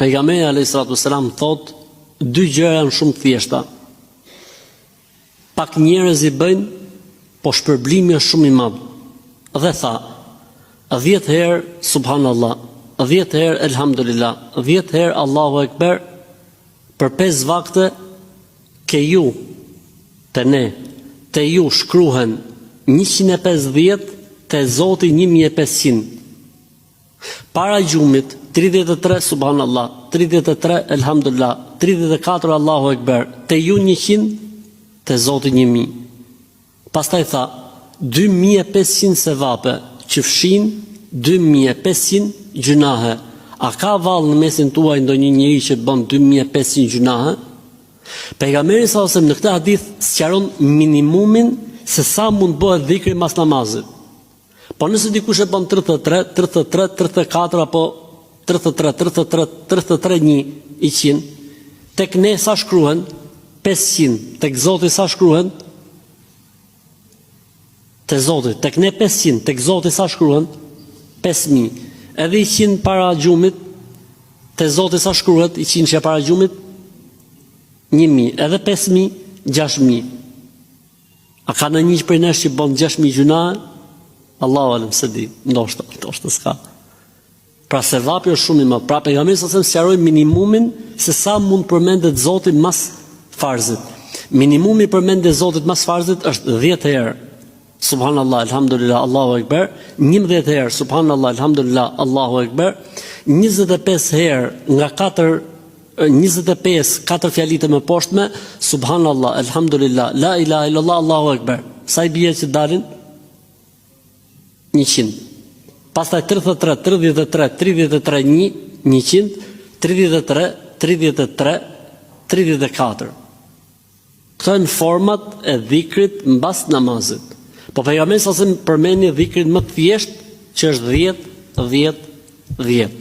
Pejgamberi alayhis salatu wassalam thot, dy gjëra janë shumë të thjeshta. Pak njerëz i bëjnë, po shpërblimi është shumë i madh. Dhe tha, 10 herë subhanallah, 10 herë elhamdulillah, 10 herë Allahu Ekber, për 5 vakte ke ju, te ne, te ju shkruhen 150, te Zoti 1500. Para gjumit 33 subhanallah, 33 elhamdulillah, 34 Allahu Ekber, te ju 100, te Zoti 1000. Pastaj tha, 2500 sevape që fshin 2500 gjunahe. A ka vallë në mesin tuaj ndonjë njeri që bën 2500 gjunahe? Pejgamberi sa ose në këtë hadith sqaron minimumin se sa mund bëhet dhikri mas namazit. Po nëse dikush e bën 33, 33, 34 apo 33, 33, 33, 100, tek ne sa shkruhen? 500, tek Zoti sa shkruhen? Te Zoti, tek ne 500, tek Zoti sa shkruhen? 5000. Edhe 100 para gjumit, te Zoti sa shkruhet? 100 që para gjumit? 1000, edhe 5000, 6000. A ka në një prej nesh që bën 6000 gjunahe? Allahu alem se di, ndoshta s'ka. Pra se vapi është shumë i madh. Pra pejgamberi sa sqaroi minimumin se sa mund përmendet Zoti mas farzit. Minimumi përmendje Zotit mas farzit është 10 herë subhanallah, alhamdulillah, Allahu Ekber, 11 herë subhanallah, alhamdulillah, Allahu Ekber, 25 herë nga 4 fjalitë më poshtme, subhanallah, alhamdulillah, la ilaha illallah, Allahu Ekber. Sa i bie që dalin? 100. Pastaj 33, 33, 33, 100, 33, 33, 34. Këto janë format e dhikrit mbas namazit. Po pejgamberi sa përmendni dhikrin më të thjeshtë që është 10, 10, 10.